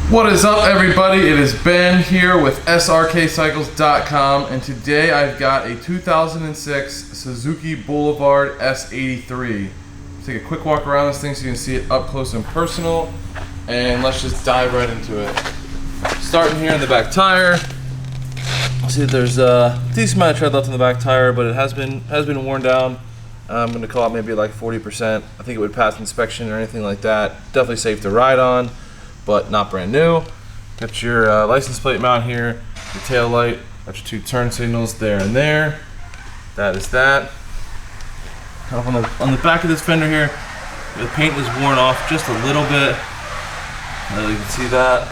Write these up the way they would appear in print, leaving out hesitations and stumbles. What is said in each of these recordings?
What is up, everybody? It is Ben here with Srkcycles.com, and today I've got a 2006 Suzuki Boulevard S83. Let's take a quick walk around this thing so you can see it up close and personal, and let's just dive right into it. Starting here in the back tire, see that there's a decent amount of tread left in the back tire, but it has been worn down. I'm going to call it maybe like 40%. I think it would pass inspection or anything like that. Definitely safe to ride on, but not brand new. Got your license plate mount here, your tail light, got your 2 turn signals there and there. That is that. Kind of on the back of this fender here, the paint was worn off just a little bit. You can see that.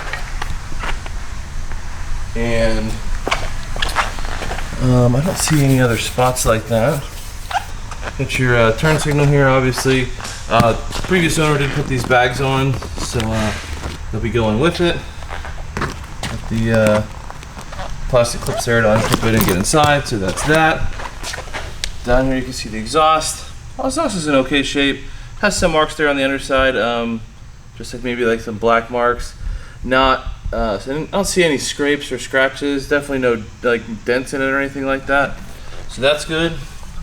And I don't see any other spots like that. Got your turn signal here, obviously. Previous owner did put these bags on, so they'll be going with it. Got the plastic clips there to unclip it and get inside, so that's that. Down here you can see the exhaust. The exhaust is in okay shape. Has some marks there on the underside, just like maybe like some black marks. So I don't see any scrapes or scratches. Definitely no like dents in it or anything like that. So that's good.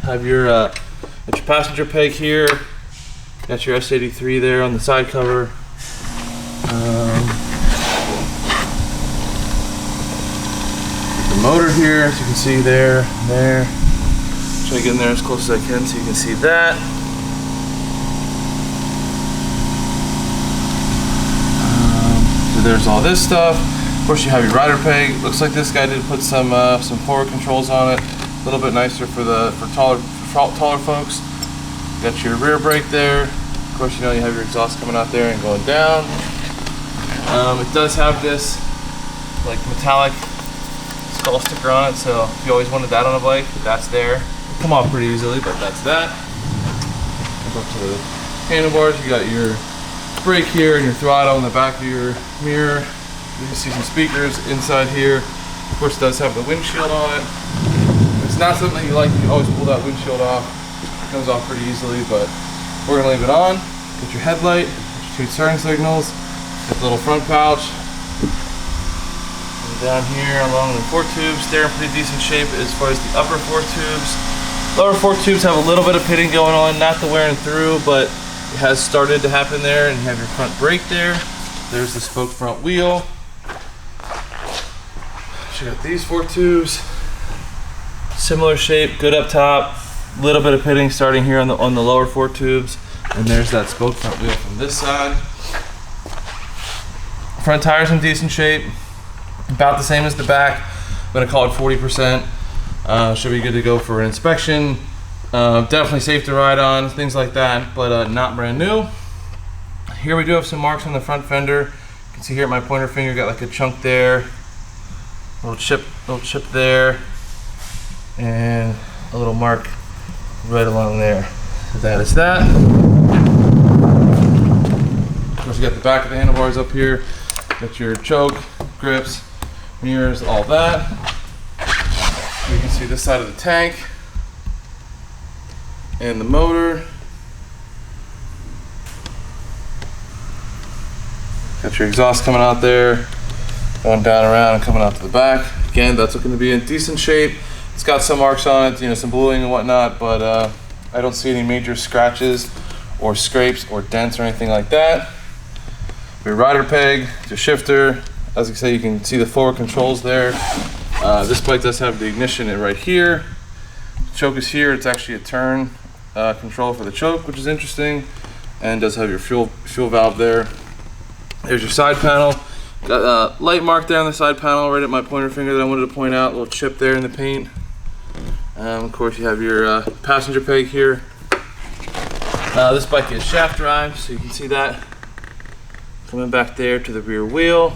Have your passenger peg here. Got your S83 there on the side cover. The motor here, as you can see there, there. Try to get in there as close as I can so you can see that. So there's all this stuff. Of course, you have your rider peg. Looks like this guy did put some forward controls on it. A little bit nicer for taller folks. Got your rear brake there. Of course, you know you have your exhaust coming out there and going down. It does have this like metallic skull sticker on it, so if you always wanted that on a bike, that's there. It'll come off pretty easily, but that's that. Go up to the handlebars. You got your brake here and your throttle in the back of your mirror. You can see some speakers inside here. Of course, it does have the windshield on it. If it's not something you like, you can always pull that windshield off. It comes off pretty easily, but we're gonna leave it on. Get your headlight, your 2 turn signals, get the little front pouch. And down here along the fork tubes, they're in pretty decent shape as far as the upper fork tubes. Lower fork tubes have a little bit of pitting going on, not the wearing through, but it has started to happen there. And you have your front brake there. There's the spoke front wheel. So you got these fork tubes, similar shape, good up top. Little bit of pitting starting here on the lower fork tubes, and there's that spoke front wheel from this side. Front tires in decent shape, about the same as the back. I'm gonna call it 40%. Should be good to go for an inspection. Definitely safe to ride on, things like that, but not brand new. Here we do have some marks on the front fender. You can see here at my pointer finger, got like a chunk there, little chip there, and a little mark right along there. So that is that. Of course, you got the back of the handlebars up here. Got your choke, grips, mirrors, all that. You can see this side of the tank and the motor. Got your exhaust coming out there, going down around and coming out to the back. Again, that's looking to be in decent shape. It's got some marks on it, some bluing and whatnot, but I don't see any major scratches or scrapes or dents or anything like that. Your rider peg, your shifter. As I say, you can see the forward controls there. This bike does have the ignition right here. The choke is here. It's actually a turn control for the choke, which is interesting, and does have your fuel valve there. There's your side panel. Got a light mark there on the side panel right at my pointer finger that I wanted to point out. A little chip there in the paint. Of course, you have your passenger peg here. This bike is shaft drive, so you can see that coming back there to the rear wheel.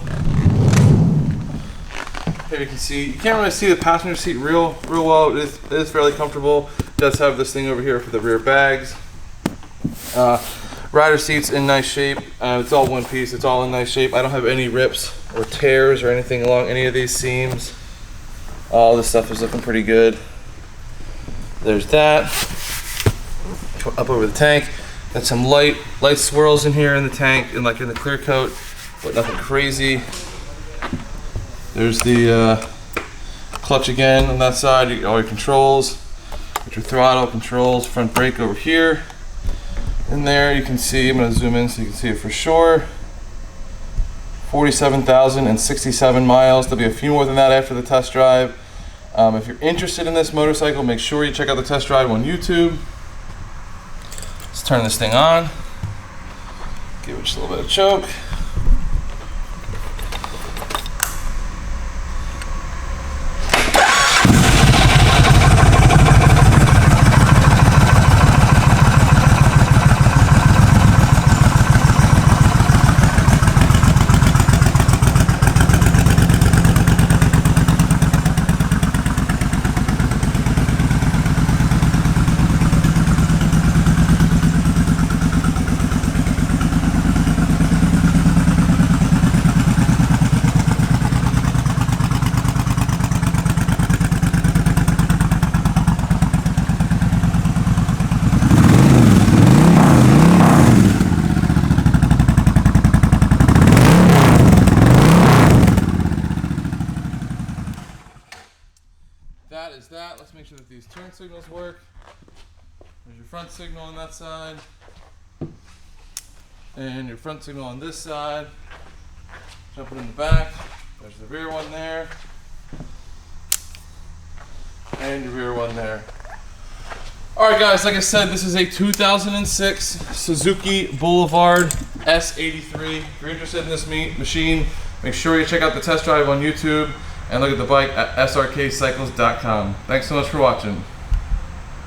Here you can see, you can't really see the passenger seat real well. It is fairly comfortable. It does have this thing over here for the rear bags. Rider seat's in nice shape. It's all one piece. It's all in nice shape. I don't have any rips or tears or anything along any of these seams. All this stuff is looking pretty good. There's that. Up over the tank. Got some light swirls in here in the tank and like in the clear coat. but nothing crazy. There's the clutch again on that side. You get all your controls, your throttle controls, front brake over here. In there you can see, I'm going to zoom in so you can see it for sure. 47,067 miles. There'll be a few more than that after the test drive. If you're interested in this motorcycle, make sure you check out the test drive on YouTube. Let's turn this thing on. Give it just a little bit of choke. That is that. Let's make sure that these turn signals work. There's your front signal on that side. And your front signal on this side. Jumping in the back. There's the rear one there. And your rear one there. Alright guys, like I said, this is a 2006 Suzuki Boulevard S83. If you're interested in this machine, make sure you check out the test drive on YouTube and look at the bike at srkcycles.com. Thanks so much for watching.